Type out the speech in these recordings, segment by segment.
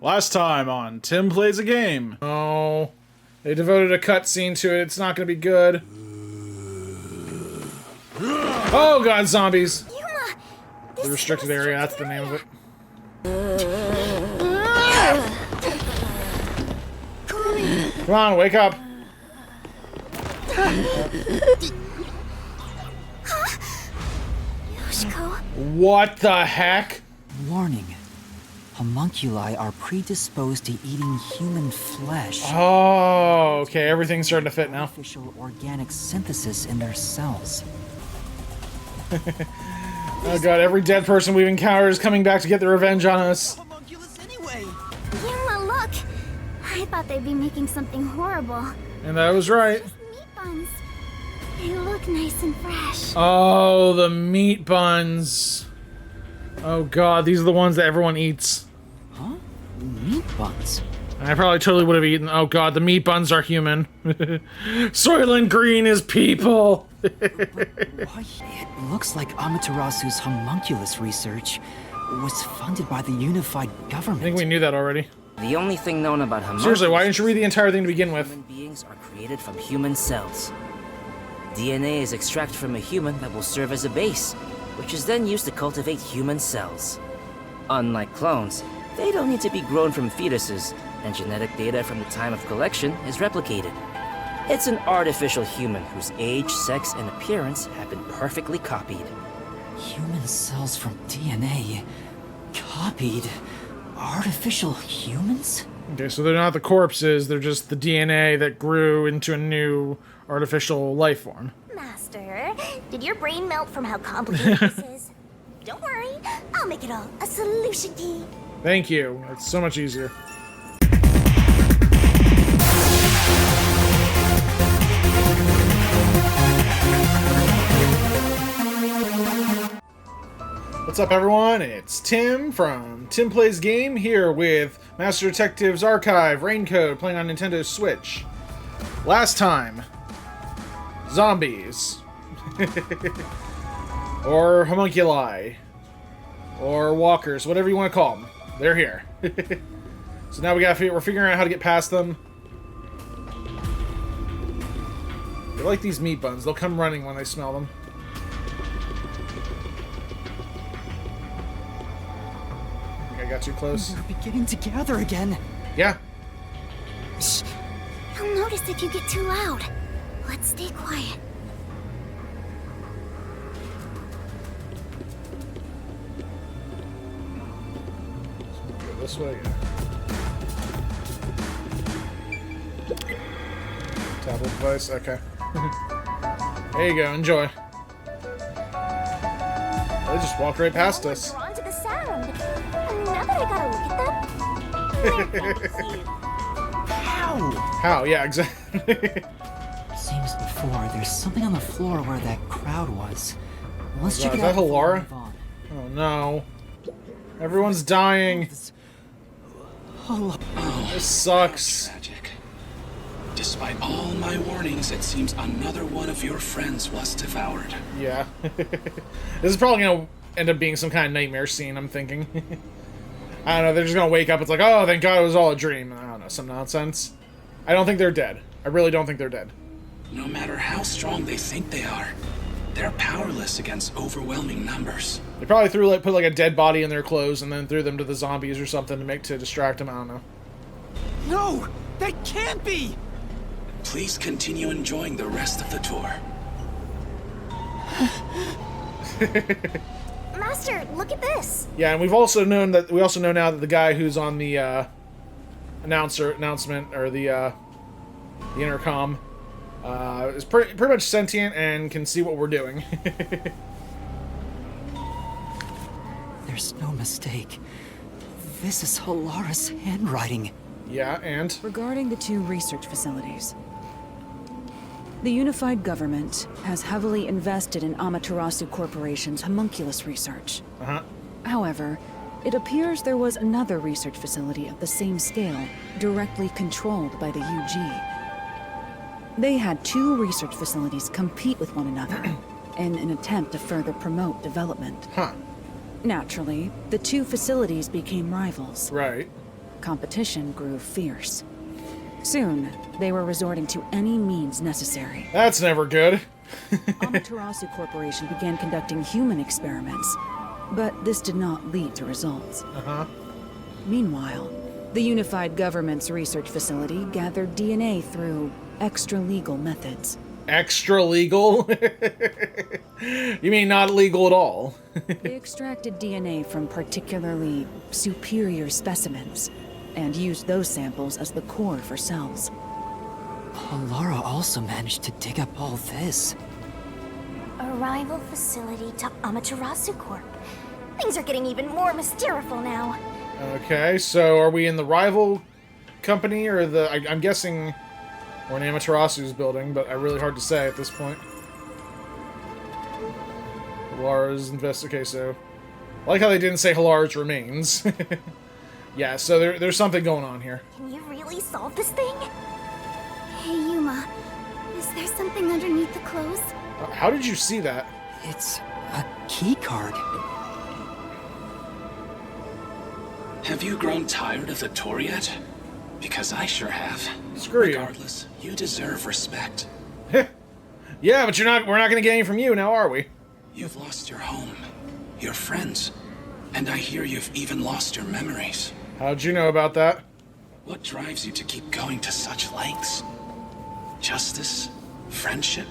Last time on Tim Plays a Game. Oh, they devoted a cutscene to it. It's not going to be good. Oh god, zombies! Yuma, The restricted area, that's the name of it. Come on, wake up! Yoshiko. What the heck? Warning. Homunculi are predisposed to eating human flesh. Oh, okay, everything's starting to fit now. Artificial organic synthesis in their cells. Oh god, every dead person we've encountered is coming back to get their revenge on us. Homunculus anyway. Yuma, look. I thought they'd be making something horrible. And that was right. Meat buns. They look nice and fresh. Oh, the meat buns. Oh god, these are the ones that everyone eats. Huh? Meat buns? I probably totally would have eaten. Oh god, the meat buns are human. Soylent Green is people. Why? It looks like Amaterasu's homunculus research was funded by the unified government. I think we knew that already. The only thing known about homunculus... Seriously, why didn't you read the entire thing to begin with? Human beings are created from human cells. DNA is extracted from a human that will serve as a base, which is then used to cultivate human cells. Unlike clones, they don't need to be grown from fetuses, and genetic data from the time of collection is replicated. It's an artificial human whose age, sex, and appearance have been perfectly copied. Human cells from DNA. Copied. Artificial humans? Okay, so they're not the corpses, they're just the DNA that grew into a new artificial life form. Master, did your brain melt from how complicated this is? Don't worry, I'll make it all a solution key. Thank you, it's so much easier. What's up, everyone? It's Tim from Tim Plays Game here with Master Detective's Archive RAINCODE playing on Nintendo Switch. Last time, zombies, or homunculi, or walkers, whatever you want to call them. They're here. So now we're figuring out how to get past them. They're like these meat buns. They'll come running when they smell them. I got too close. We're beginning to gather again. Yeah. Shh. I'll notice if you get too loud. Let's stay quiet. Go this way, yeah. Tablet device, okay. There you go, enjoy. They just walked right past us. Drawn to the sound. And now that I gotta look at them, How? Yeah, exactly. Seems before there's something on the floor where that crowd was. Let's check Is it that out. before we Hilara? move on. Oh no. Everyone's dying. This sucks. Tragic. Despite all my warnings, it seems another one of your friends was devoured. Yeah. This is probably gonna end up being some kind of nightmare scene, I'm thinking. I don't know, they're just gonna wake up, it's like, oh, thank God it was all a dream. I don't know, some nonsense. I don't think they're dead. I really don't think they're dead. No matter how strong they think they are, they're powerless against overwhelming numbers. They probably put like a dead body in their clothes and then threw them to the zombies or something to distract them, I don't know. No! That can't be! Please continue enjoying the rest of the tour. Master, look at this. Yeah, and we also know now that the guy who's on the announcement or the intercom is pretty much sentient and can see what we're doing. There's no mistake. This is Hilara's handwriting. Yeah, and Regarding the two research facilities, the unified government has heavily invested in Amaterasu Corporation's homunculus research. However, it appears there was another research facility of the same scale, directly controlled by the UG. They had two research facilities compete with one another in an attempt to further promote development. Huh. Naturally, the two facilities became rivals. Right. competition grew fierce. Soon, they were resorting to any means necessary. That's never good. Amaterasu Corporation began conducting human experiments, but this did not lead to results. Meanwhile, the Unified Government's research facility gathered DNA through extra-legal methods. Extra legal? You mean not legal at all? They extracted DNA from particularly superior specimens and used those samples as the core for cells. Lara also managed to dig up all this. A rival facility to Amaterasu Corp. Things are getting even more mystical now. Okay, so are we in the rival company or the... I'm guessing we're in Amaterasu's building, but really hard to say at this point. Hilara's okay, so... I like how they didn't say Hilara's remains. Yeah, so there's something going on here. Can you really solve this thing? Hey, Yuma. Is there something underneath the clothes? How did you see that? It's a key card. Have you grown tired of the tour yet? Because I sure have. Screw you. Regardless, you deserve respect. Yeah, but we're not gonna get any from you now, are we? You've lost your home, your friends, and I hear you've even lost your memories. How'd you know about that? What drives you to keep going to such lengths? Justice? Friendship?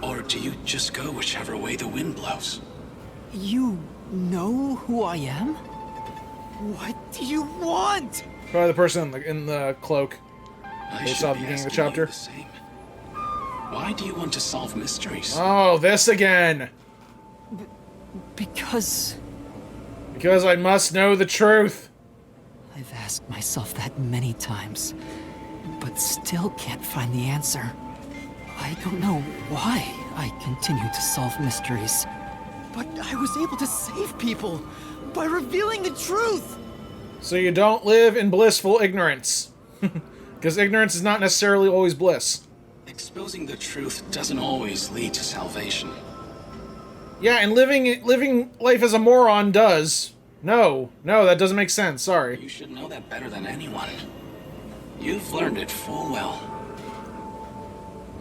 Or do you just go whichever way the wind blows? You know who I am? What do you want? Probably the person in the cloak. I They should saw be the beginning of the asking you chapter. the same. Why do you want to solve mysteries? Oh, this again! Because Because I must know the truth! I've asked myself that many times, but still can't find the answer. I don't know why I continue to solve mysteries. But I was able to save people by revealing the truth! So you don't live in blissful ignorance. Because ignorance is not necessarily always bliss. Exposing the truth doesn't always lead to salvation. Yeah, and living life as a moron does. No, that doesn't make sense, sorry. You should know that better than anyone. You've learned it full well.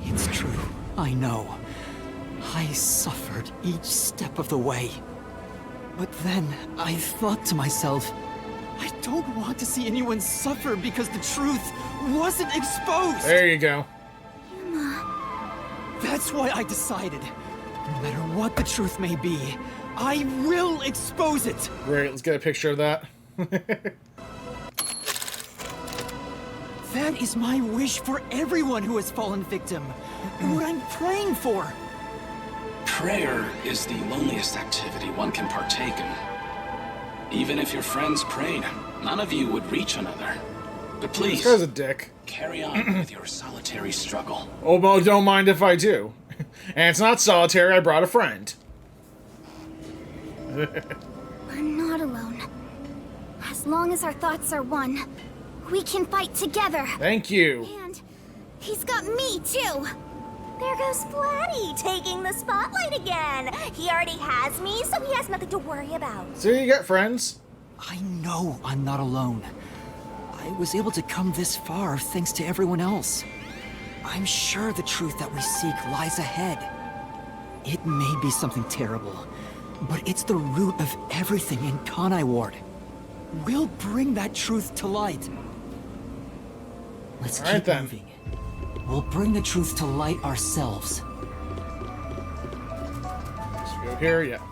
It's true, I know. I suffered each step of the way. But then I thought to myself, I don't want to see anyone suffer because the truth wasn't exposed! There you go. That's why I decided, no matter what the truth may be, I will expose it! Great, let's get a picture of that. That is my wish for everyone who has fallen victim. What I'm praying for. Prayer is the loneliest activity one can partake in. Even if your friends prayed, none of you would reach another. But please, This guy's a dick. carry on with your solitary struggle. Oh, well, don't mind if I do. And it's not solitary, I brought a friend. We're not alone. As long as our thoughts are one, we can fight together. Thank you. And he's got me, too. There goes Flatty, taking the spotlight again. He already has me, so he has nothing to worry about. So you got friends. I know I'm not alone. I was able to come this far thanks to everyone else. I'm sure the truth that we seek lies ahead. It may be something terrible, but it's the root of everything in Kanai Ward. We'll bring that truth to light. Let's All right, keep then. moving. We'll bring the truth to light ourselves. Let's go here, yeah.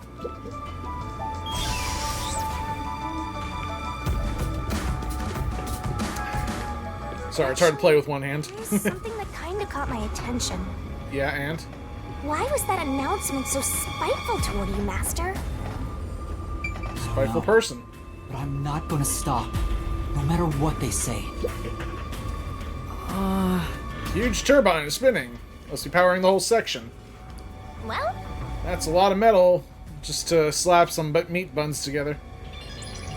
Sorry, it's hard to play with one hand. There's something that kinda caught my attention. Yeah, and? Why was that announcement so spiteful toward you, Master? Spiteful person. But I'm not gonna stop, no matter what they say. Huge turbine is spinning. Must be powering the whole section. Well, That's a lot of metal just to slap some meat buns together.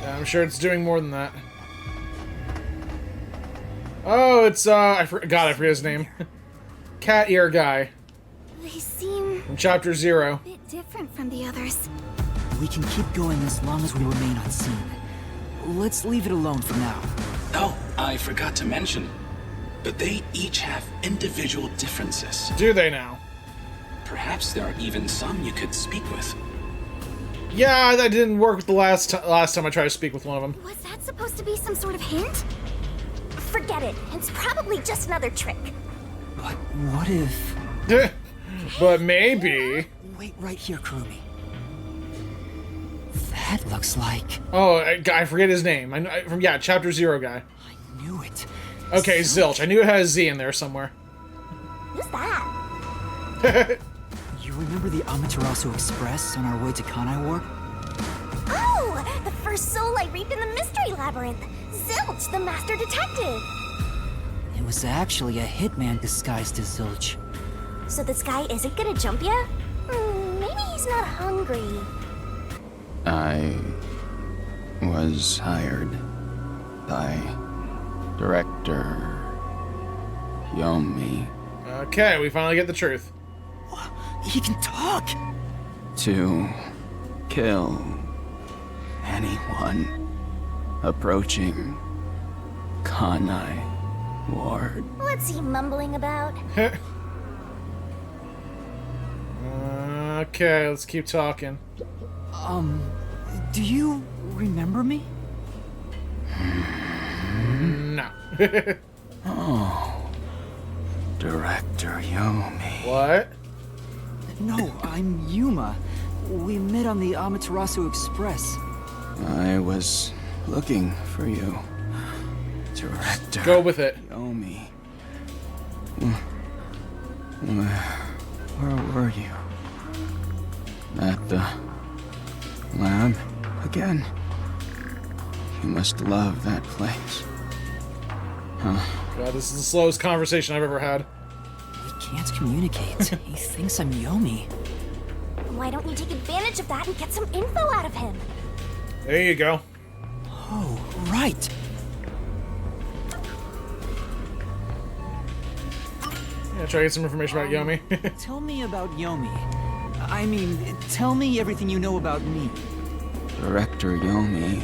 Yeah, I'm sure it's doing more than that. Oh, it's, I forget his name. Cat ear guy they seem from chapter 0. a bit different from the others. We can keep going as long as we remain unseen. let's leave it alone for now. Oh, I forgot to mention, but they each have individual differences. Do they now? Perhaps there are even some you could speak with. Yeah, that didn't work with the last time I tried to speak with one of them. Was that supposed to be some sort of hint? Forget it. It's probably just another trick. But what if... But maybe... Wait right here, Kurumi. That looks like... Oh, I forget his name. From Chapter 0 guy. I knew it. Okay, Zilch. I knew it had a Z in there somewhere. Who's that? You remember the Amaterasu Express on our way to Kanai Ward? Oh, the first soul I reaped in the Mystery Labyrinth. Zilch, the master detective. It was actually a hitman disguised as Zilch. So this guy isn't gonna jump ya? Maybe he's not hungry. I was hired by Director Yomi Okay, we finally get the truth. He can talk! to kill anyone approaching Kanai Ward. What's he mumbling about? Okay, let's keep talking. Do you remember me? No. Oh, Director Yomi. What? No, I'm Yuma. We met on the Amaterasu Express. I was looking for you, Director Go with it. Yomi. Where were you? At the lab again? You must love that place. Huh? God, this is the slowest conversation I've ever had. We can't communicate. He thinks I'm Yomi. Why don't you take advantage of that and get some info out of him? There you go. Oh, right. Yeah, try to get some information about Yomi. Tell me about Yomi. I mean, tell me everything you know about me. Director Yomi.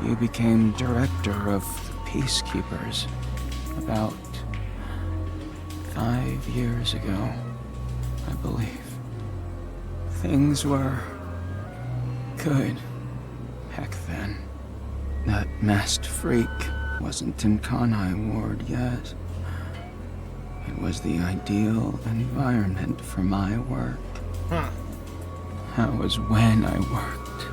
You became director of the Peacekeepers about 5 years ago, I believe. Things were good back then. That masked freak wasn't in Kanai Ward yet. It was the ideal environment for my work. Huh. That was when I worked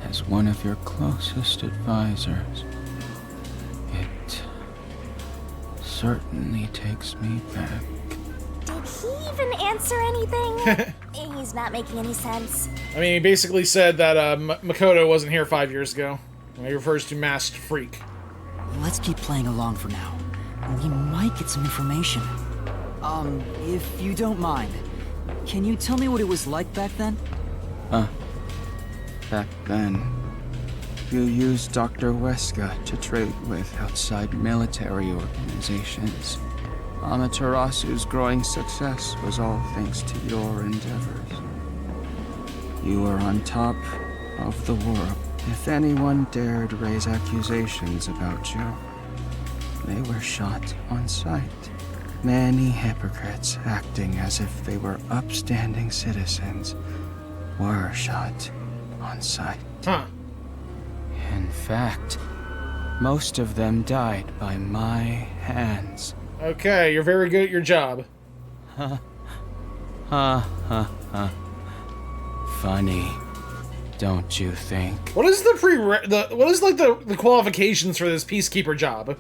as one of your closest advisors. It certainly takes me back. Did he even answer anything? He's not making any sense. I mean, he basically said that Makoto wasn't here 5 years ago. When he refers to masked freak. Let's keep playing along for now. We might get some information. If you don't mind, can you tell me what it was like back then? Back then, you used Dr. Weska to trade with outside military organizations. Amaterasu's growing success was all thanks to your endeavors. You were on top of the world. If anyone dared raise accusations about you, they were shot on sight. Many hypocrites acting as if they were upstanding citizens were shot on sight. Huh. In fact, most of them died by my hands. Okay, you're very good at your job. Funny, don't you think? What is the qualifications for this peacekeeper job?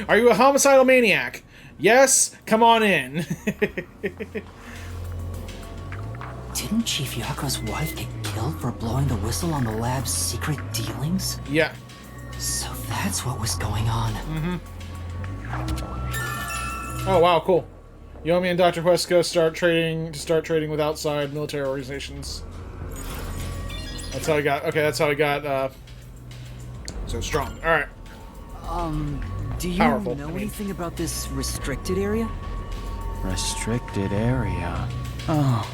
Are you a homicidal maniac? Yes, come on in. Didn't Chief Yako's wife get killed for blowing the whistle on the lab's secret dealings? Yeah. So that's what was going on. Oh wow, cool. Yomi and Dr. Huesca start trading with outside military organizations. That's how he got. Okay, that's how he got so strong. All right. Do you Powerful, know I mean. anything about this restricted area? Restricted area? Oh,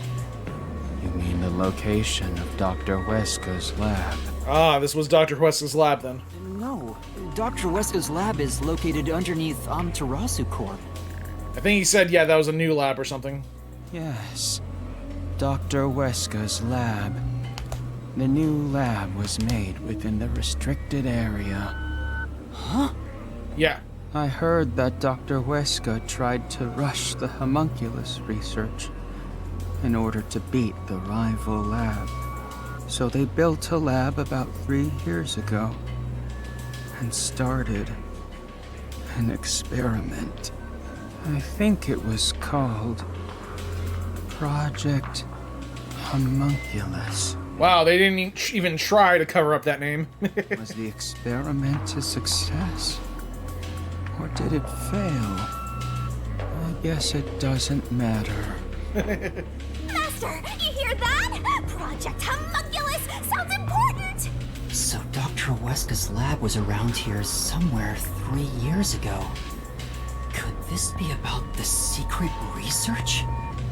you mean the location of Dr. Weska's lab? Ah, this was Dr. Hueska's lab then. No, Dr. Weska's lab is located underneath Amaterasu Corp. I think he said, yeah, that was a new lab or something. Yes, Dr. Weska's lab. The new lab was made within the restricted area. Huh? Yeah. I heard that Dr. Weska tried to rush the homunculus research in order to beat the rival lab. So they built a lab about 3 years ago and started an experiment. I think it was called Project Homunculus. Wow, they didn't even try to cover up that name. Was the experiment a success? Or did it fail? I guess it doesn't matter. Master, you hear that? Project Homunculus sounds important! So Dr. Weska's lab was around here somewhere 3 years ago. Could this be about the secret research?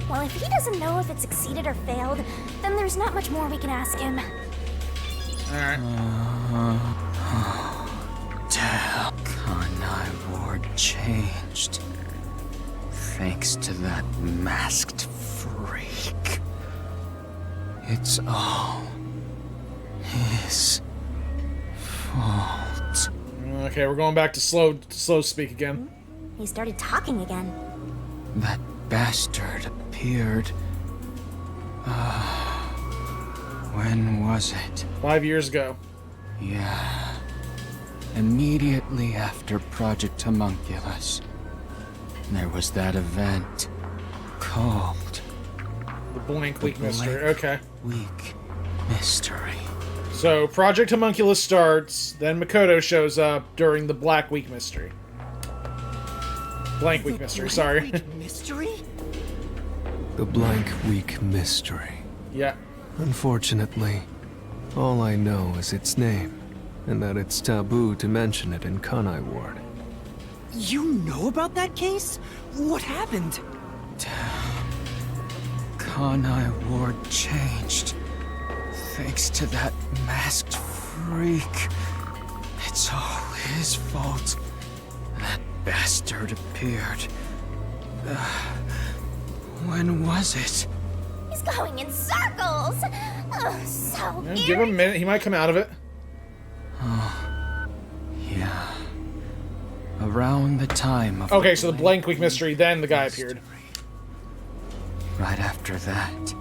Well, if he doesn't know if it succeeded or failed, then there's not much more we can ask him. Alright. Damn. Kanai Ward changed. Thanks to that masked freak. It's all his fault. Okay, we're going back to slow speak again. He started talking again. That bastard appeared. When was it? 5 years ago. Yeah. Immediately after Project Homunculus. There was that event called The Blank Week Mystery. Okay. Week Mystery. So, Project Homunculus starts, then Makoto shows up during the Black Week Mystery. Blank Week Mystery, sorry. Mystery? The Blank Week Mystery. Yeah. Unfortunately, all I know is its name, and that it's taboo to mention it in Kanai Ward. You know about that case? What happened? Kanai Ward changed. Thanks to that masked freak. It's all his fault. That bastard appeared. When was it? He's going in circles! Oh, so Yeah, give him a minute, he might come out of it. Yeah. Around the time of... Okay, so the Blank Week Mystery, then the guy appeared. Right after that,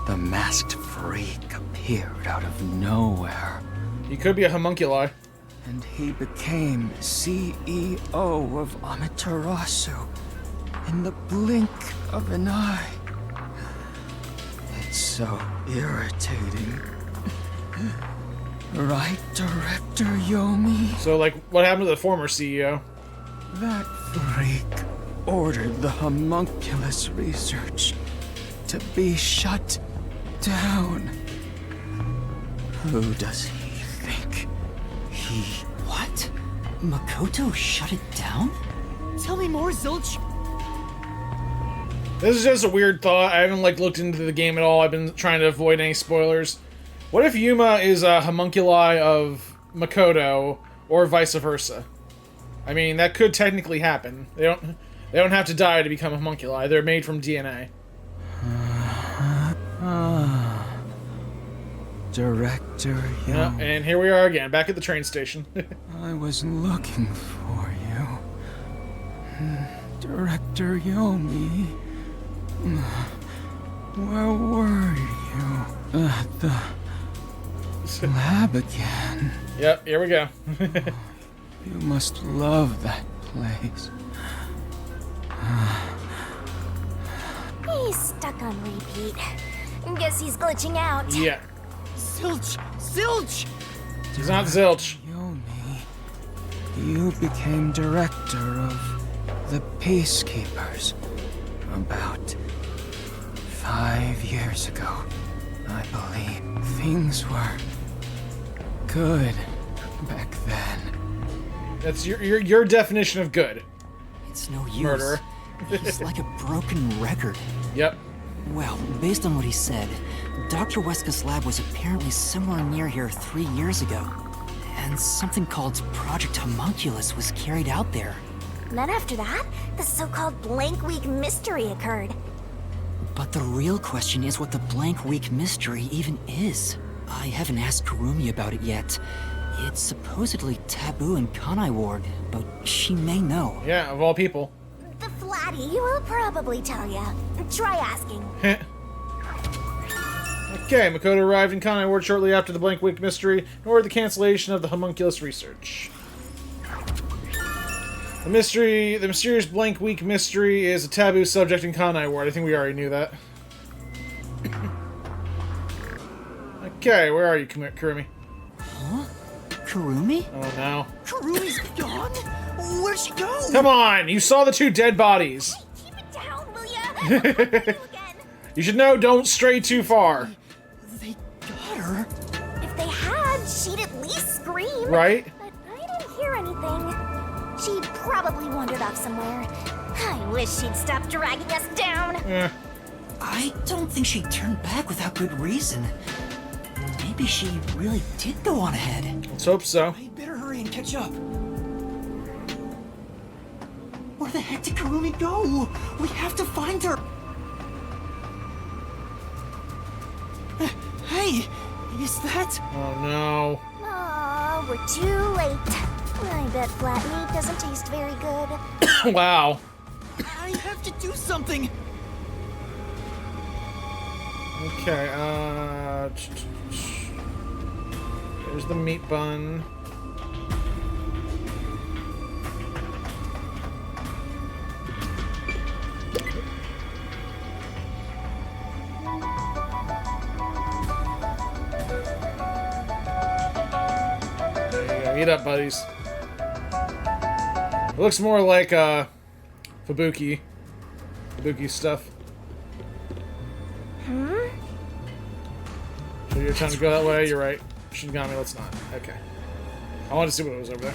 the masked freak appeared out of nowhere. He could be a homunculi. And he became CEO of Amaterasu in the blink of an eye. It's so irritating. Right, Director Yomi? So, like, what happened to the former CEO? That freak ordered the homunculus research to be shut down. Who does he think he... What? Makoto shut it down? Tell me more, Zilch! This is just a weird thought. I haven't, like, looked into the game at all. I've been trying to avoid any spoilers. What if Yuma is a homunculi of Makoto, or vice versa? I mean, that could technically happen. They don't have to die to become homunculi. They're made from DNA. Director Yomi. Yeah, and here we are again, back at the train station. I was looking for you. Director Yomi. Where were you? At the lab again. Yep, here we go. You must love that place. He's stuck on repeat. Guess he's glitching out. Yeah. Zilch! Zilch! He's not Zilch. Yomi, you became director of the Peacekeepers about 5 years ago, I believe. Things were good back then. That's your definition of good. It's no use. Murderer. He's like a broken record. Yep. Well, based on what he said, Dr. Weska's lab was apparently somewhere near here 3 years ago. And something called Project Homunculus was carried out there. And then after that, the so-called Blank Week mystery occurred. But the real question is what the Blank Week mystery even is. I haven't asked Kurumi about it yet. It's supposedly taboo in Kanai Ward, but she may know. Yeah, of all people. The Flatty will probably tell you. Try asking. Okay, Makoto arrived in Kanai Ward shortly after the Blank Week mystery, and ordered the cancellation of the homunculus research. The mysterious Blank Week mystery is a taboo subject in Kanai Ward. I think we already knew that. Okay, where are you, Kurumi? Huh? Kurumi? Oh no. Kurumi's gone? Where'd she go? Come on! You saw the 2 dead bodies! Keep it down, will ya? You should know, don't stray too far. They got her. If they had, she'd at least scream. Right? But I didn't hear anything. She probably wandered off somewhere. I wish she'd stop dragging us down. I don't think she turned back without good reason. Maybe she really did go on ahead. Let's hope so. I better hurry and catch up. Where the heck did Kurumi go? We have to find her. Hey, is that? Oh no. Aw, we're too late. I bet flat meat doesn't taste very good. Wow. I have to do something. Okay, there's the meat bun. There you go. Eat up, buddies. It looks more like, Fubuki stuff. So you're trying to go that way? You're right. Shinigami, let's not. Okay. I wanted to see what was over there.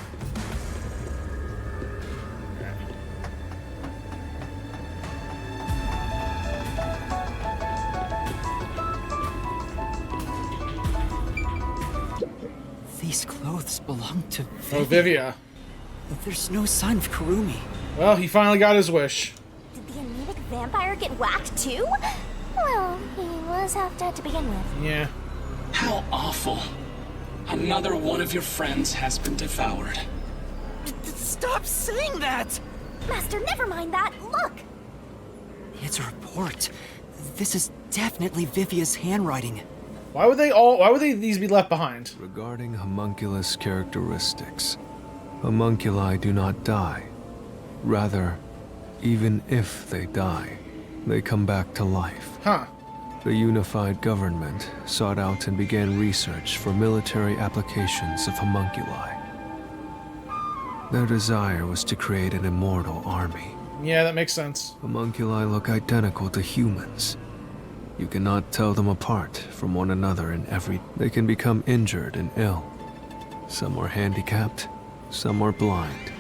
These clothes belong to Vivia. Oh, Vivia. There's no sign of Kurumi. Well, he finally got his wish. Did the anemic vampire get whacked too? Well, he was half dead to begin with. Yeah. How awful. Another one of your friends has been devoured. Stop saying that! Master, never mind that. Look! It's a report. This is definitely Vivia's handwriting. Why would these be left behind? Regarding homunculus characteristics, homunculi do not die. Rather, even if they die, they come back to life. Huh. The unified government sought out and began research for military applications of homunculi. Their desire was to create an immortal army. Yeah, that makes sense. Homunculi look identical to humans. You cannot tell them apart from one another in every... They can become injured and ill. Some are handicapped, some are blind.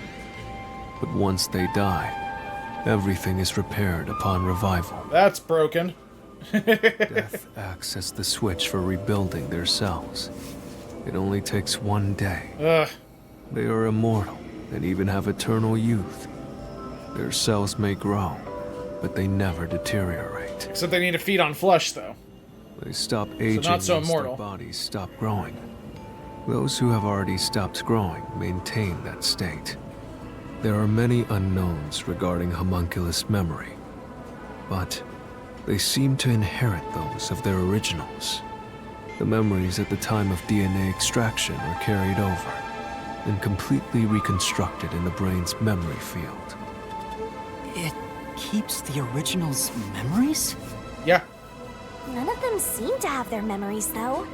But once they die, everything is repaired upon revival. That's broken. Death acts as the switch for rebuilding their cells. It only takes one day. Ugh. They are immortal and even have eternal youth. Their cells may grow, but they never deteriorate. Except they need to feed on flesh, though. They stop aging not so once immortal. their bodies stop growing. Those who have already stopped growing maintain that state. There are many unknowns regarding homunculus memory, but they seem to inherit those of their originals. The memories at the time of DNA extraction are carried over and completely reconstructed in the brain's memory field. It keeps the original's memories? Yeah. None of them seem to have their memories, though.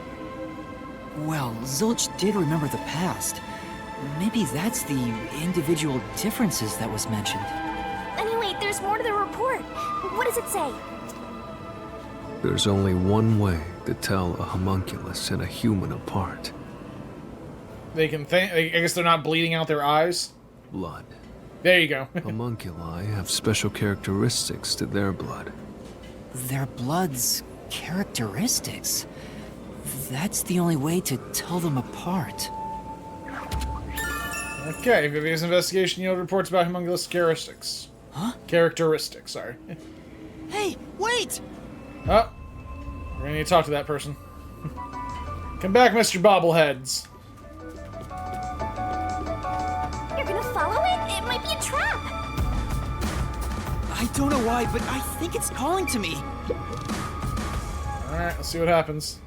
Well, Zilch did remember the past. Maybe that's the individual differences that was mentioned. Anyway, there's more to the report. What does it say? There's only one way to tell a homunculus and a human apart. They can think. I guess they're not bleeding out their eyes. Blood. There you go. Homunculi have special characteristics to their blood. their blood's characteristics. That's the only way to tell them apart. Okay, Vivian's investigation yielded reports about homunculus characteristics. Huh? Characteristics, sorry. Hey, wait! Oh, we're gonna need to talk to that person. Come back, Mr. Bobbleheads. You're gonna follow it? It might be a trap. I don't know why, but I think it's calling to me. Alright, let's see what happens.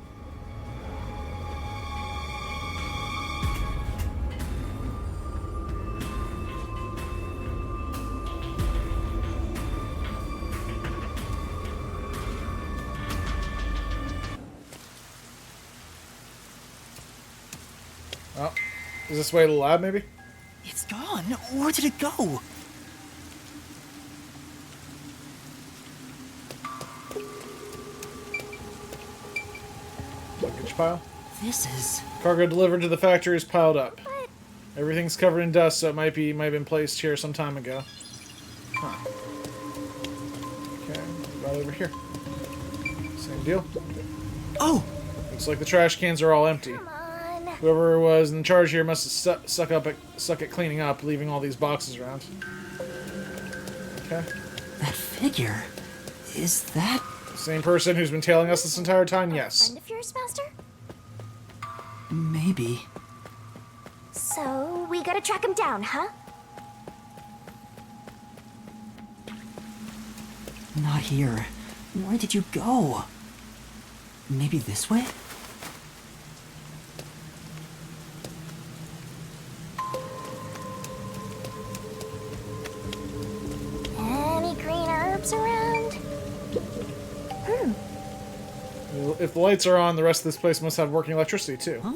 Oh, is this way to the lab, maybe? It's gone. Where did it go? Luggage pile? This is... Cargo delivered to the factory is piled up. Everything's covered in dust, so it might have been placed here some time ago. Huh. Okay, right over here. Same deal. Oh! Looks like the trash cans are all empty. Come on. Whoever was in charge here must have suck at cleaning up, leaving all these boxes around. Okay. That figure... is that... Same person who's been tailing us this entire time? Yes. Friend of yours, Master? maybe... So, we gotta track him down, huh? Not here. Where did you go? Maybe this way? Any green herbs around? If the lights are on, the rest of this place must have working electricity, too. Huh?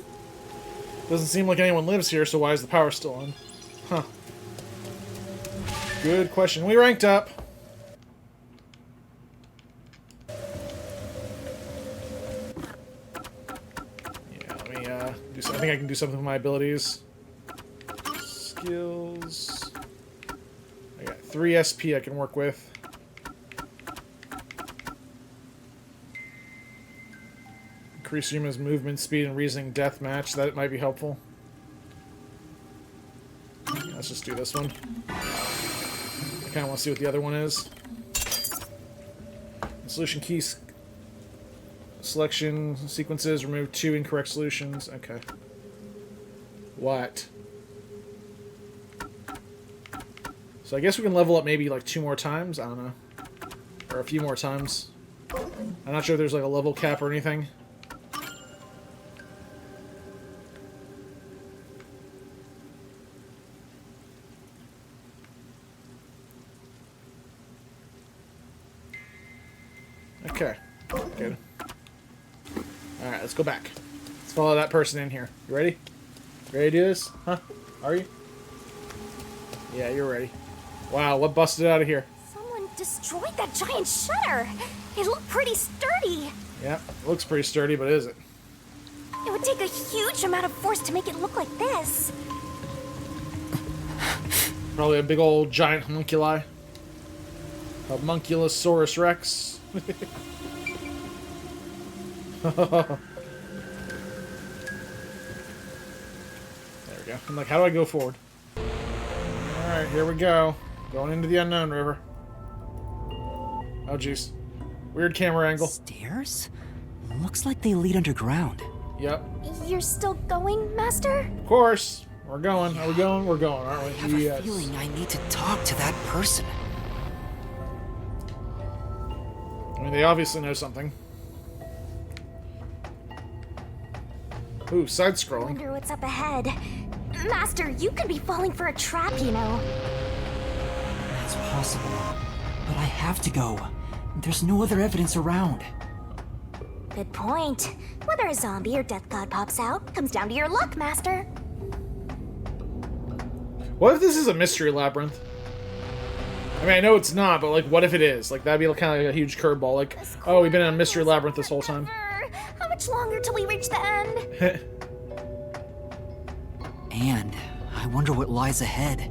Doesn't seem like anyone lives here, so why is the power still on? Huh. Good question. We ranked up. Yeah, let me, do some, I think I can do something with my abilities. Skills. I got 3 SP I can work with. Increase Yuma's movement speed and reasoning deathmatch. That might be helpful. Let's just do this one. I kind of want to see what the other one is. Solution keys. Selection sequences. Remove 2 incorrect solutions. Okay. What? So I guess we can level up maybe like 2 more times. I don't know. Or a few more times. I'm not sure if there's like a level cap or anything. Okay, good. Alright, let's go back. Let's follow that person in here. You ready? You ready to do this? Huh? Are you? Yeah, you're ready. Wow, what busted out of here? Someone destroyed that giant shutter. It looked pretty sturdy. Yeah, looks pretty sturdy, but is it? It would take a huge amount of force to make it look like this. Probably a big old giant homunculi. Homunculosaurus Rex. There we go. I'm like, how do I go forward? Alright, here we go. Going into the unknown river. Oh, jeez. Weird camera angle. Stairs? Looks like they lead underground. Yep. You're still going, Master? Of course. We're going. Are we going? We're going, aren't we? I have a feeling I need to talk to that person. I mean, they obviously know something. Ooh, side-scrolling. Wonder what's up ahead. Master, you could be falling for a trap, you know. That's possible. But I have to go. There's no other evidence around. Good point. Whether a zombie or death god pops out comes down to your luck, Master. What if this is a mystery labyrinth? I mean, I know it's not, but like, what if it is? Like, that'd be kind of like a huge curveball. Like, oh, we've been in a mystery labyrinth this whole time. How much longer till we reach the end? And I wonder what lies ahead.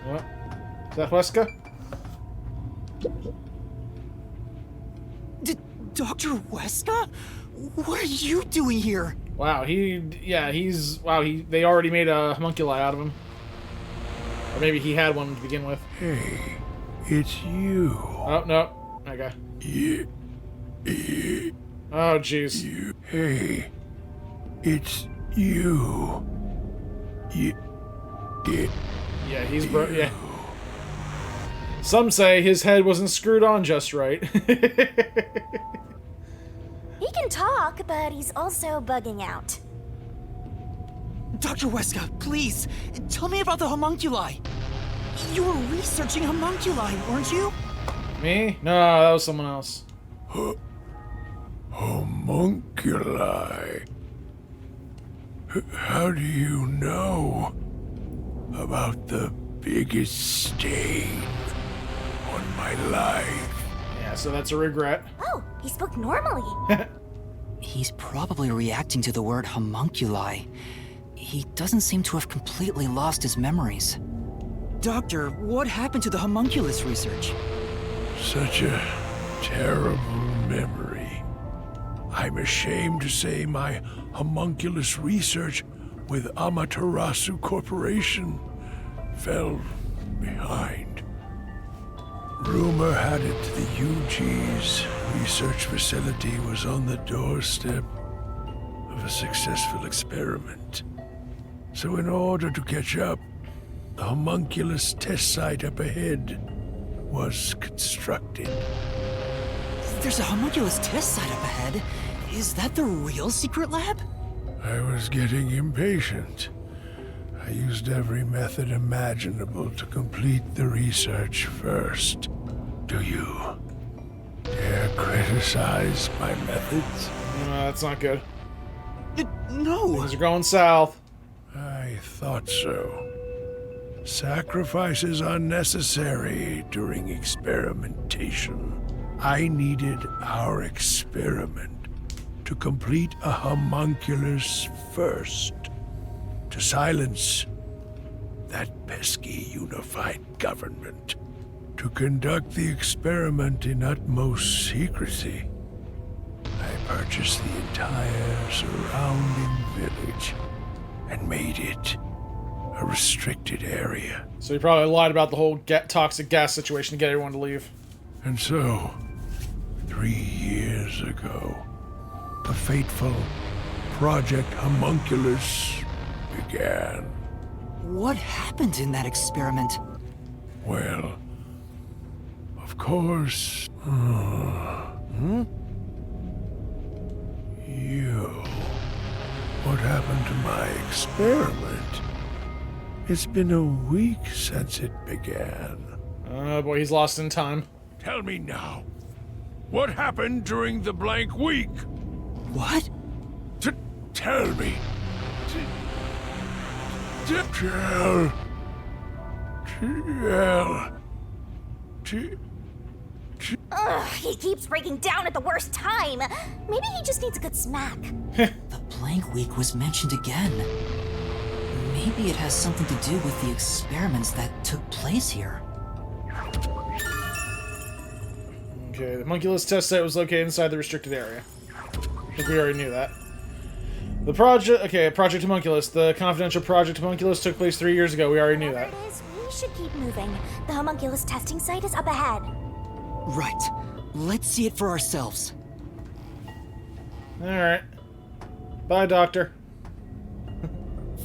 What? Is that Wesker? Dr. Weska? What are you doing here? Wow, they already made a homunculi out of him. Or maybe he had one to begin with. Hey, it's you. Oh, no. Okay. Oh, jeez. Hey, it's you. Yeah, he's yeah. Some say his head wasn't screwed on just right. He can talk, but he's also bugging out. Dr. Weska, please, tell me about the homunculi. You were researching homunculi, weren't you? Me? No, that was someone else. Homunculi. How do you know about the biggest stain on my life? Yeah, so that's a regret. Oh, he spoke normally. He's probably reacting to the word homunculi. He doesn't seem to have completely lost his memories. Doctor, what happened to the homunculus research? Such a terrible memory. I'm ashamed to say my homunculus research with Amaterasu Corporation fell behind. Rumor had it the UG's research facility was on the doorstep of a successful experiment. So in order to catch up, the homunculus test site up ahead was constructed. There's a homunculus test site up ahead. Is that the real secret lab? I was getting impatient. I used every method imaginable to complete the research first. Do you dare criticize my methods? That's not good. No. Things are going south. I thought so. Sacrifices are necessary during experimentation. I needed our experiment to complete a homunculus first, to silence that pesky unified government, to conduct the experiment in utmost secrecy. I purchased the entire surrounding village and made it a restricted area. So he probably lied about the whole toxic gas situation to get everyone to leave. And so, 3 years ago, the fateful Project Homunculus began. What happened in that experiment? Well, of course... You... What happened to my experiment? It's been a week since it began. Oh boy, he's lost in time. Tell me now. What happened during the blank week? What? Tell me. Ugh, he keeps breaking down at the worst time. Maybe he just needs a good smack. The blank week was mentioned again. Maybe it has something to do with the experiments that took place here. Okay, the homunculus test site was located inside the restricted area. I think we already knew that. The project... Okay, Project Homunculus. The confidential Project Homunculus took place 3 years ago. We already knew that. Whatever it is, we should keep moving. The homunculus testing site is up ahead. Right. Let's see it for ourselves. Alright. Bye, Doctor.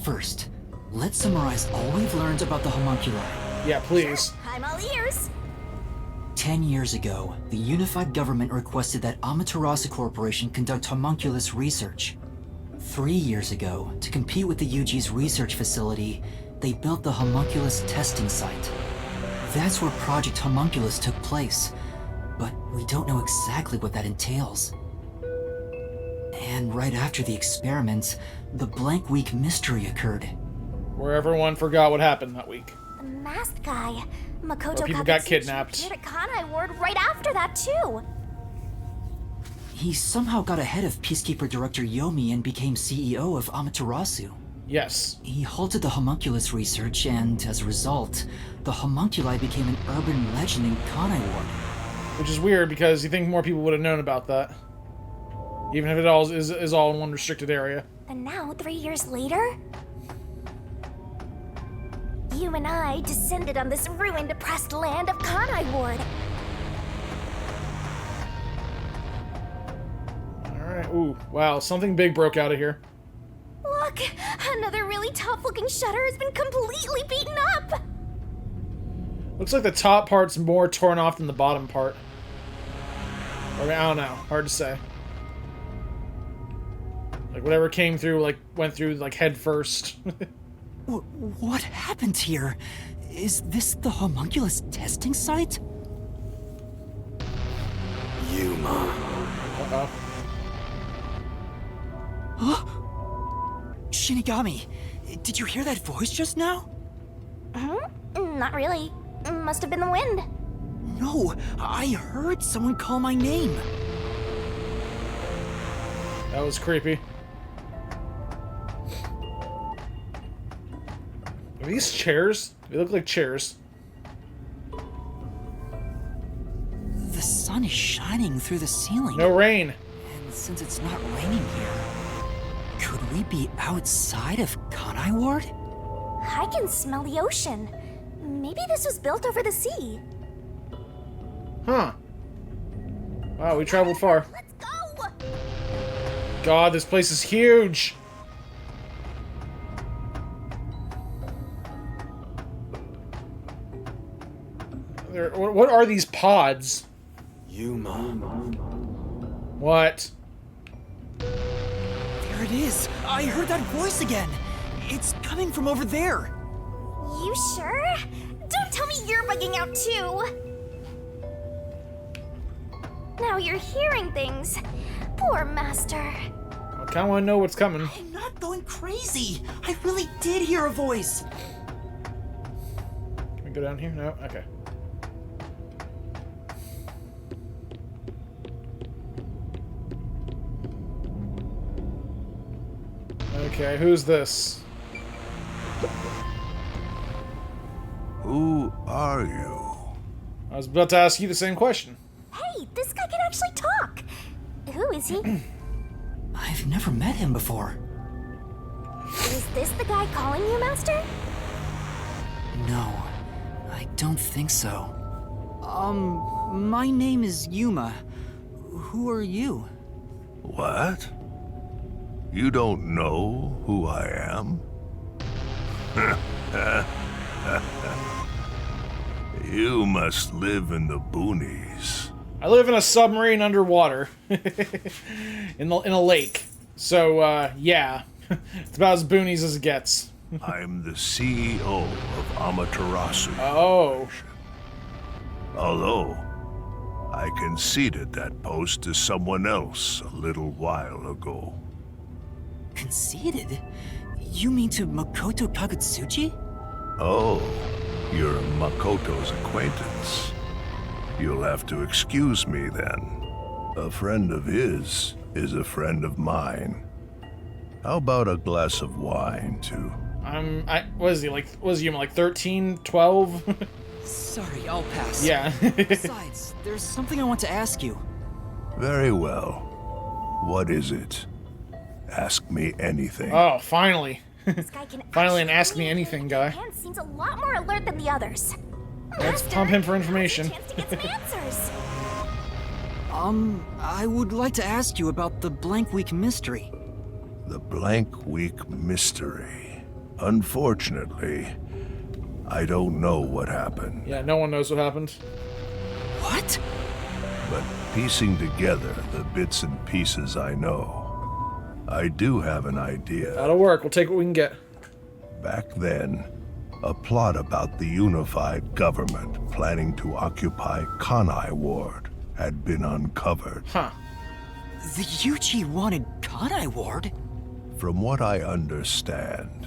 First, let's summarize all we've learned about the homunculi. Yeah, please. I'm all ears. 10 years ago, the unified government requested that Amaterasu Corporation conduct homunculus research. 3 years ago, to compete with the UG's research facility, they built the homunculus testing site. That's where Project Homunculus took place, but we don't know exactly what that entails. And right after the experiments, the blank week mystery occurred. Where everyone forgot what happened that week. The masked guy. Makoto Or people Kakatsuchi got kidnapped. appeared at Kanai Ward right after that, too. He somehow got ahead of Peacekeeper Director Yomi and became CEO of Amaterasu. Yes. He halted the homunculus research, and as a result, the homunculi became an urban legend in Kanai Ward. Which is weird, because you think more people would have known about that. Even if it all is all in one restricted area. And now, 3 years later, you and I descended on this ruined, oppressed land of Kanai Ward. Alright, ooh, wow, something big broke out of here. Look, another really tough-looking shutter has been completely beaten up. Looks like the top part's more torn off than the bottom part. I mean, I don't know, hard to say. Like, whatever came through, like, went through, like, head first. What happened here? Is this the homunculus testing site? Yuma. Uh-oh. Huh? Shinigami, did you hear that voice just now? Not really. Must have been the wind. No, I heard someone call my name. That was creepy. Are these chairs? They look like chairs. The sun is shining through the ceiling. No rain. And since it's not raining here, could we be outside of Kanai Ward? I can smell the ocean. Maybe this was built over the sea. Huh. Wow, we traveled far. Let's go! God, this place is huge! What are these pods? Yuma. What? There it is! I heard that voice again! It's coming from over there! You sure? Don't tell me you're bugging out too! Now you're hearing things. Poor master. I kinda wanna know what's coming. I'm not going crazy! I really did hear a voice! Can we go down here? No? Okay. Okay, who's this? Who are you? I was about to ask you the same question. Hey, this guy can actually talk. Who is he? I've never met him before. Is this the guy calling you, Master? No, I don't think so. My name is Yuma. Who are you? What? You don't know who I am? You must live in the boonies. I live in a submarine underwater. in a lake. So, yeah. It's about as boonies as it gets. I'm the CEO of Amaterasu Oh. Corporation. Although, I conceded that post to someone else a little while ago. Conceded? You mean to Makoto Kagutsuchi? Oh, you're Makoto's acquaintance. You'll have to excuse me then. A friend of his is a friend of mine. How about a glass of wine, too? What is he, like, was he, like 13, 12? Sorry, I'll pass. Yeah. Besides, there's something I want to ask you. Very well. What is it? Ask me anything. Oh, finally. This guy can Finally, an actually ask me anything guy. And seems a lot more alert than the others. Let's Master, pump him for information. now's your chance to get some answers. I would like to ask you about the Blank Week mystery. The Blank Week mystery. Unfortunately, I don't know what happened. Yeah, no one knows what happened. What? But piecing together the bits and pieces I know, I do have an idea. That'll work. We'll take what we can get. Back then, a plot about the unified government planning to occupy Kanai Ward had been uncovered. Huh. The UG wanted Kanai Ward? From what I understand,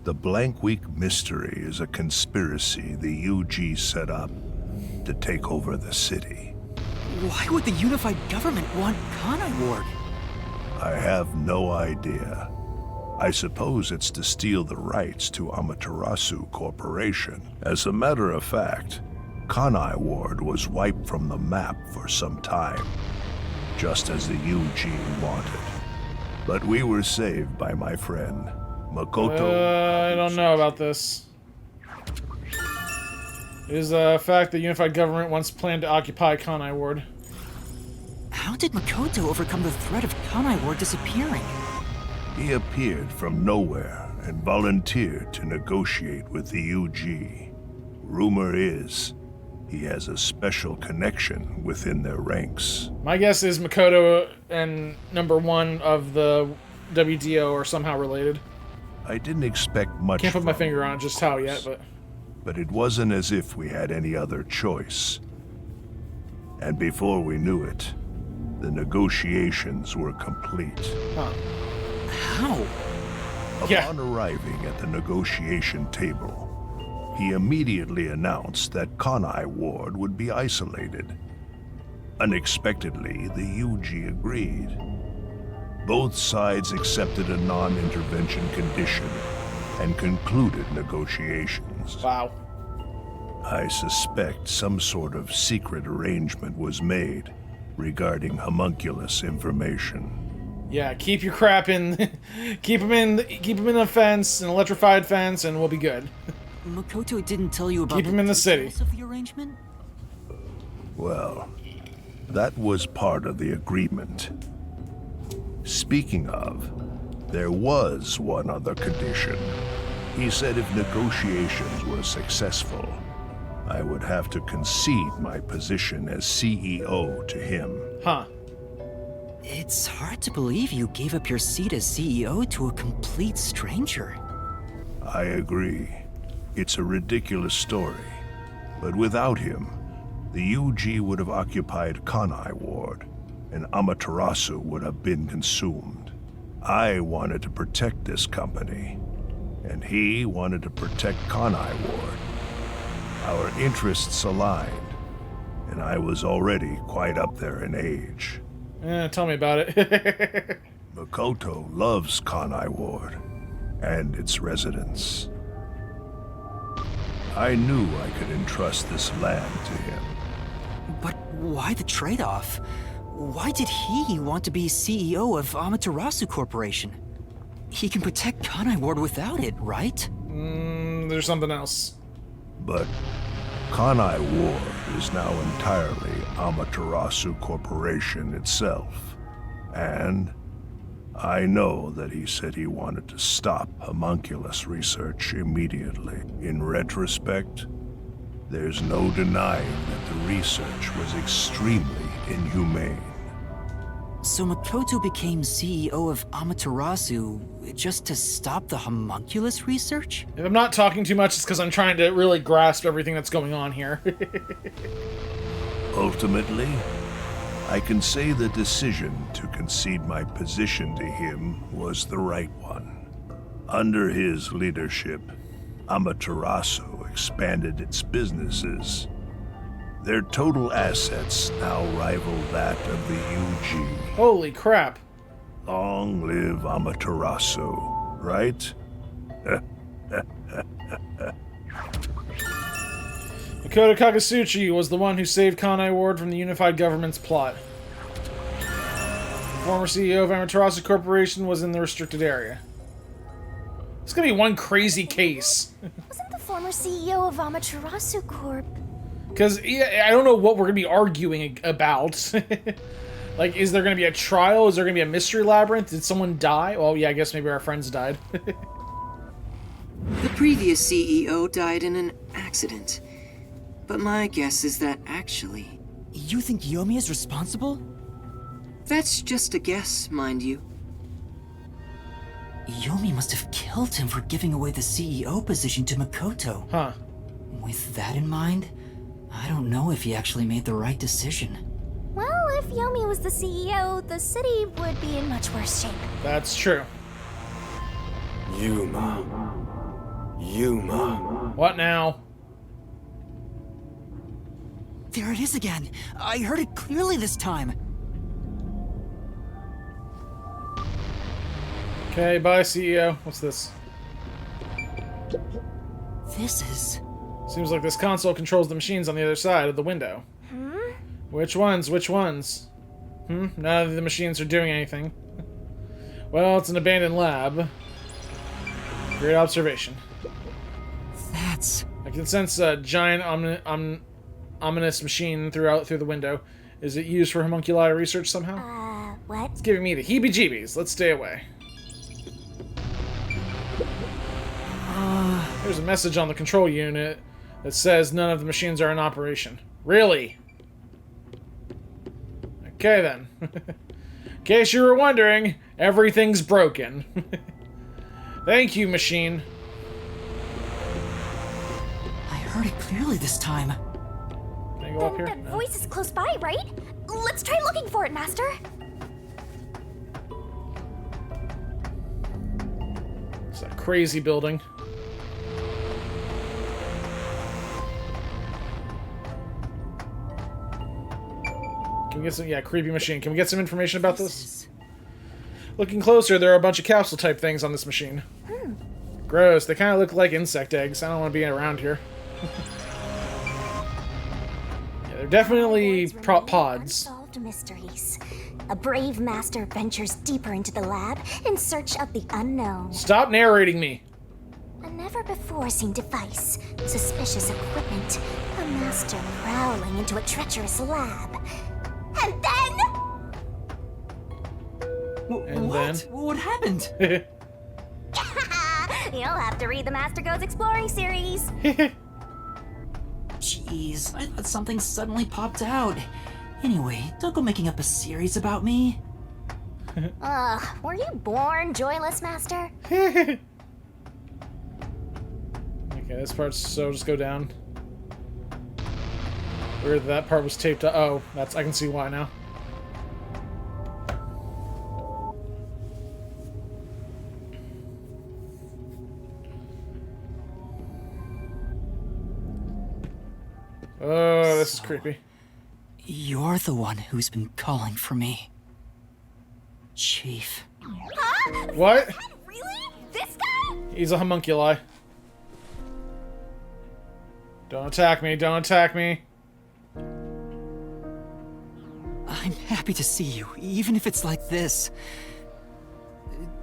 the Blank Week mystery is a conspiracy the UG set up to take over the city. Why would the unified government want Kanai Ward? I have no idea. I suppose it's to steal the rights to Amaterasu Corporation. As a matter of fact, Kanai Ward was wiped from the map for some time, just as the UG wanted. But we were saved by my friend, Makoto. I don't know about this. It is a fact that unified government once planned to occupy Kanai Ward. How did Makoto overcome the threat of Kanai Ward disappearing? He appeared from nowhere and volunteered to negotiate with the UG. Rumor is, he has a special connection within their ranks. My guess is Makoto and number 1 of the WDO are somehow related. I didn't expect much. Can't put my from finger him, on just of how course, yet, but it wasn't as if we had any other choice. And before we knew it, the negotiations were complete. Huh. How? Upon arriving at the negotiation table, he immediately announced that Kanai Ward would be isolated. Unexpectedly, the UG agreed. Both sides accepted a non-intervention condition and concluded negotiations. Wow. I suspect some sort of secret arrangement was made regarding homunculus information. Yeah, keep your crap in, keep them in the fence, an electrified fence, and we'll be good. Makoto didn't tell you about Keep him in the city. details of the arrangement? Well, that was part of the agreement. Speaking of, there was one other condition. He said if negotiations were successful, I would have to concede my position as CEO to him. Huh. It's hard to believe you gave up your seat as CEO to a complete stranger. I agree. It's a ridiculous story, but without him, the UG would have occupied Kanai Ward, and Amaterasu would have been consumed. I wanted to protect this company, and he wanted to protect Kanai Ward. Our interests aligned, and I was already quite up there in age. Tell me about it. Makoto loves Kanai Ward and its residents. I knew I could entrust this land to him. But why the trade-off? Why did he want to be CEO of Amaterasu Corporation? He can protect Kanai Ward without it, right? There's something else. But Kanai Ward is now entirely Amaterasu Corporation itself. And I know that he said he wanted to stop homunculus research immediately. In retrospect, there's no denying that the research was extremely inhumane. So Makoto became CEO of Amaterasu just to stop the homunculus research? If I'm not talking too much, it's because I'm trying to really grasp everything that's going on here. Ultimately, I can say the decision to concede my position to him was the right one. Under his leadership, Amaterasu expanded its businesses. Their total assets now rival that of the UG. Holy crap. Long live Amaterasu, right? Makoto Kakasuchi was the one who saved Kanai Ward from the unified government's plot. The former CEO of Amaterasu Corporation was in the restricted area. It's gonna be one crazy case. Wasn't the former CEO of Amaterasu Corp? Because I don't know what we're gonna be arguing about. Like, is there gonna be a trial? Is there gonna be a mystery labyrinth? Did someone die? Well, yeah, I guess maybe our friends died. The previous CEO died in an accident. But my guess is that actually... You think Yomi is responsible? That's just a guess, mind you. Yomi must have killed him for giving away the CEO position to Makoto. Huh. With that in mind, I don't know if he actually made the right decision. Well, if Yomi was the CEO, the city would be in much worse shape. That's true. Yuma. What now? There it is again! I heard it clearly this time! Okay, bye, CEO. What's this? This is... Seems like this console controls the machines on the other side of the window. Which ones? Which ones? None of the machines are doing anything. Well, it's an abandoned lab. Great observation. That's... I can sense a giant ominous machine through the window. Is it used for homunculi research somehow? What? It's giving me the heebie-jeebies. Let's stay away. There's a message on the control unit that says none of the machines are in operation. Really? Okay, then. In case you were wondering, everything's broken. Thank you, machine. I heard it clearly this time. Can I go up here? That No. voice is close by, right? Let's try looking for it, Master. It's a crazy building. Can we get some... Yeah, creepy machine. Can we get some information about this? Looking closer, there are a bunch of capsule-type things on this machine. Gross. They kind of look like insect eggs. I don't want to be around here. Yeah, they're definitely pods. Unsolved mysteries. A brave master ventures deeper into the lab in search of the unknown. Stop narrating me. A never-before-seen device, suspicious equipment, a master prowling into a treacherous lab. And then... And what? then? What happened? You'll have to read the Master Goes Exploring series. Jeez, I thought something suddenly popped out. Anyway, don't go making up a series about me. Ugh, were you born joyless, Master? Okay, this part's so just go down. Weird that part was taped up. Oh, that's... I can see why now. Oh, this is creepy. You're the one who's been calling for me. Chief. Huh? What? Really? This guy? He's a homunculi. Don't attack me, don't attack me. I'm happy to see you, even if it's like this.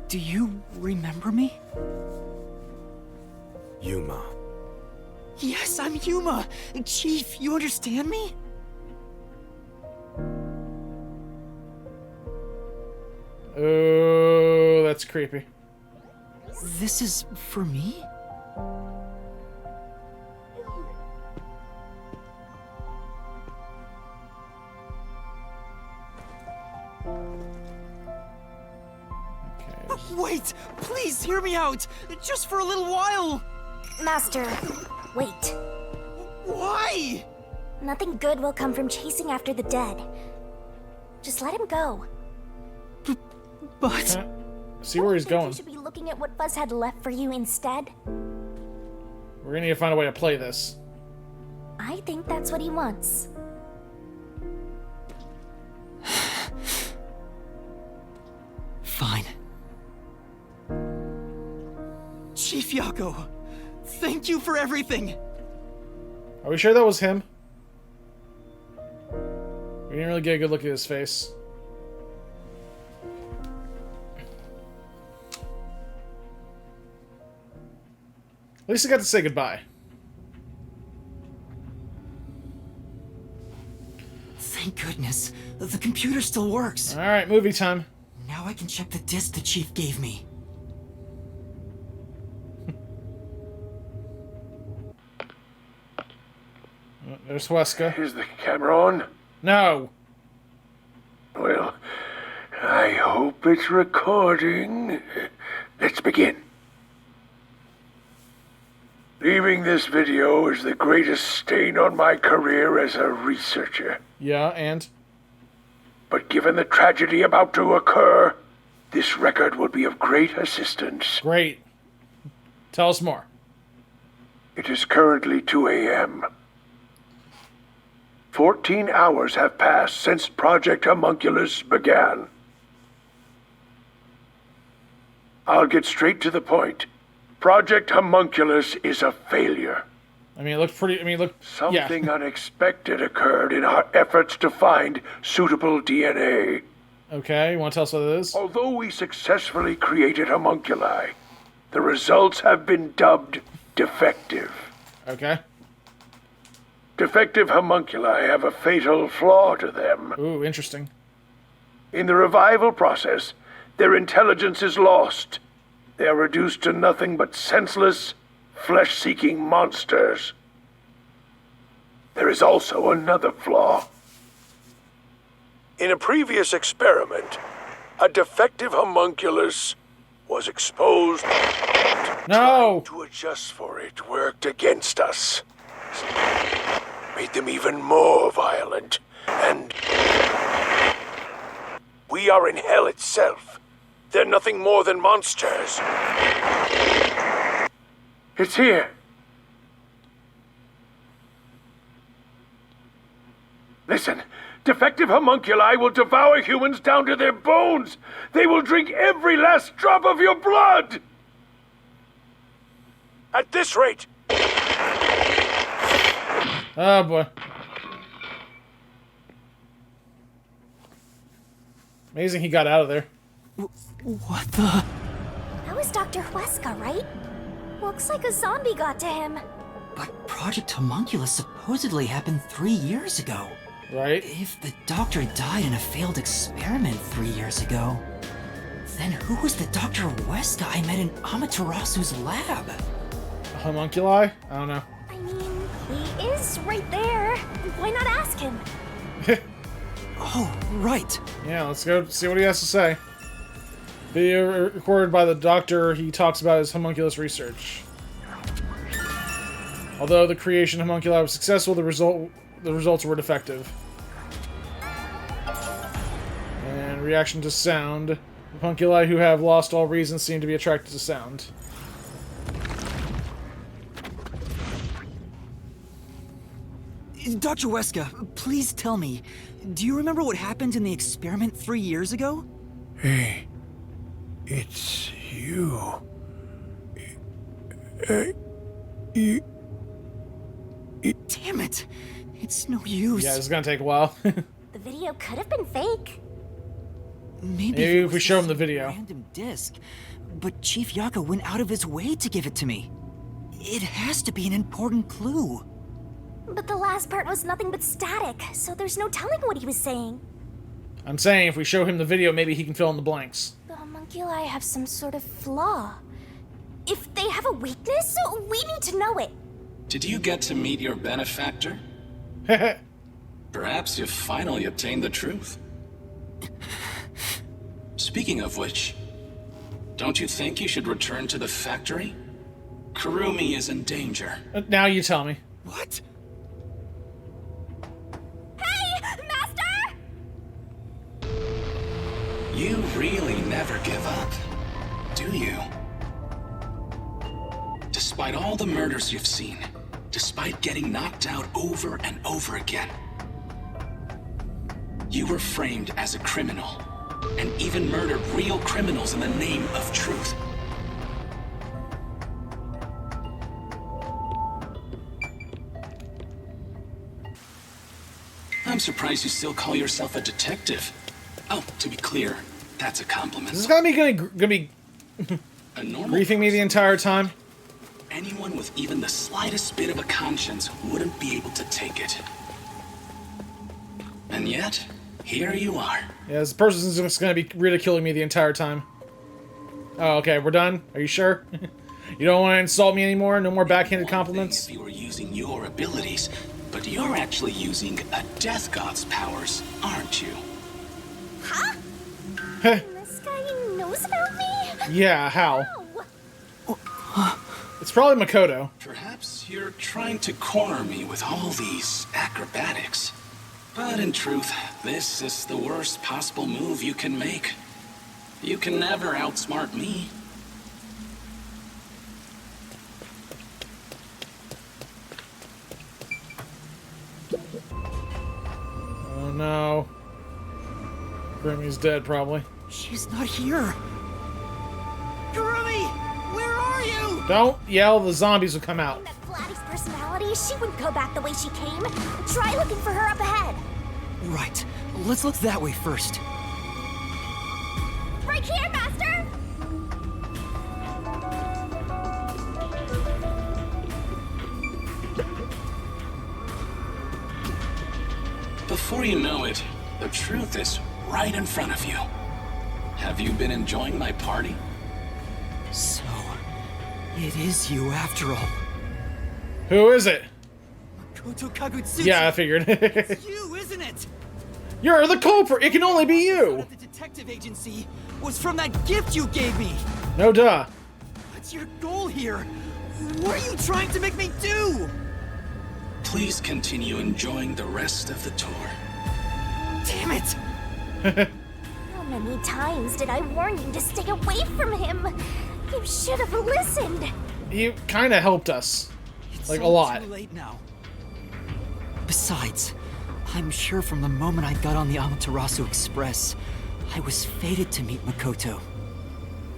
Do you remember me? Yuma. Yes, I'm Yuma! Chief, you understand me? Oh, that's creepy. This is for me? Okay. Wait! Please hear me out! Just for a little while! Master, wait. Why? Nothing good will come from chasing after the dead. Just let him go. But... See where he's Think going. you should be looking at what Fuzz had left for you instead? We're gonna need to find a way to play this. I think that's what he wants. Fine. Chief Yako, thank you for everything! Are we sure that was him? We didn't really get a good look at his face. At least I got to say goodbye. Thank goodness. The computer still works. Alright, movie time. Now I can check the disc the Chief gave me. There's Wesker. Is the camera on? No! Well, I hope it's recording. Let's begin. Leaving this video is the greatest stain on my career as a researcher. Yeah, and? But given the tragedy about to occur, this record will be of great assistance. Great. Tell us more. It is currently 2 a.m. 14 hours have passed since Project Homunculus began. I'll get straight to the point. Project Homunculus is a failure. I mean, it looked pretty... I mean, look... Something unexpected occurred in our efforts to find suitable DNA. Okay, you want to tell us what it is? Although we successfully created homunculi, the results have been dubbed defective. Okay. Defective homunculi have a fatal flaw to them. Ooh, interesting. In the revival process, their intelligence is lost. They are reduced to nothing but senseless, flesh-seeking monsters. There is also another flaw. In a previous experiment, a defective homunculus was exposed. No! Trying to adjust for it worked against us. Made them even more violent, and we are in hell itself. They're nothing more than monsters. It's here. Listen, defective homunculi will devour humans down to their bones. They will drink every last drop of your blood. At this rate. Oh, boy. Amazing he got out of there. What the? That was Dr. Huesca, right? Looks like a zombie got to him. But Project Homunculus supposedly happened 3 years ago. Right? If the doctor died in a failed experiment 3 years ago, then who was the Dr. Huesca I met in Amaterasu's lab? Homunculi? I don't know. I mean, he is right there. Why not ask him? Oh, right. Yeah, let's go see what he has to say. Video recorded by the doctor, he talks about his homunculus research. Although the creation of homunculi was successful, the results were defective. And reaction to sound. Homunculi who have lost all reason seem to be attracted to sound. Dr. Huesca, please tell me, do you remember what happened in the experiment 3 years ago? Hey, it's you. Damn it! It's no use. Yeah, this is gonna take a while. The video could have been fake. Maybe if we show him the video. Random disc, but Chief Yaka went out of his way to give it to me. It has to be an important clue. But the last part was nothing but static, so there's no telling what he was saying. I'm saying if we show him the video, maybe he can fill in the blanks. The homunculi have some sort of flaw. If they have a weakness, we need to know it. Did you get to meet your benefactor? Perhaps you've finally obtained the truth. Speaking of which, don't you think you should return to the factory? Kurumi is in danger. Now you tell me. What? Hey, Master! You really never give up, do you? Despite all the murders you've seen, despite getting knocked out over and over again, you were framed as a criminal, and even murdered real criminals in the name of truth. I'm surprised you still call yourself a detective. Oh, to be clear, that's a compliment. This is gonna be A normal griefing me the entire time. Anyone with even the slightest bit of a conscience wouldn't be able to take it. And yet, here you are. Yeah, this person's just gonna be ridiculing me the entire time. Oh, okay, we're done? Are you sure? You don't want to insult me anymore? No more backhanded compliments? If you were using your abilities, but you're actually using a Death God's powers, aren't you? Huh? This guy knows about me? Yeah, how? Oh. It's probably Makoto. Perhaps you're trying to corner me with all these acrobatics. But in truth, this is the worst possible move you can make. You can never outsmart me. Oh no. Grimy's dead, probably. She's not here. Don't yell, the zombies will come out. That Flatty's personality, she wouldn't go back the way she came. Try looking for her up ahead. Right. Let's look that way first. Right here, Master! Before you know it, the truth is right in front of you. Have you been enjoying my party? So, it is you after all. Who is it? Makoto Kagutsuchi. Yeah, I figured. It's you, isn't it? You're the culprit. It can only be you. At the detective agency was from that gift you gave me. No duh. What's your goal here? What are you trying to make me do? Please continue enjoying the rest of the tour. Damn it! How many times did I warn you to stay away from him? You should have listened. You kind of helped us. It's Like, a all lot. Too late now. Besides, I'm sure from the moment I got on the Amaterasu Express, I was fated to meet Makoto.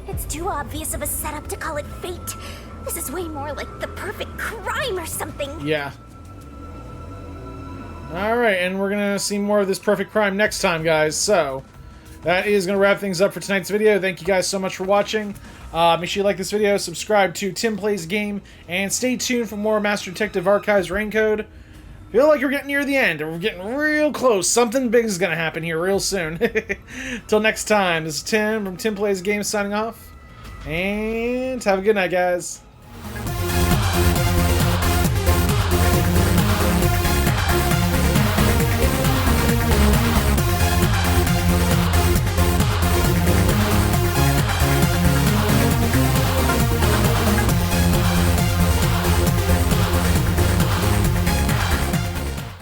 It's too obvious of a setup to call it fate. This is way more like the perfect crime or something. Yeah. Alright, and we're gonna see more of this perfect crime next time, guys. So, that is gonna wrap things up for tonight's video. Thank you guys so much for watching. Make sure you like this video, subscribe to TimPlaysAGame, and stay tuned for more Master Detective Archives RAINCODE. Feel like we're getting near the end, and we're getting real close. Something big is gonna happen here real soon. Till next time, this is Tim from TimPlaysAGame signing off. And have a good night, guys.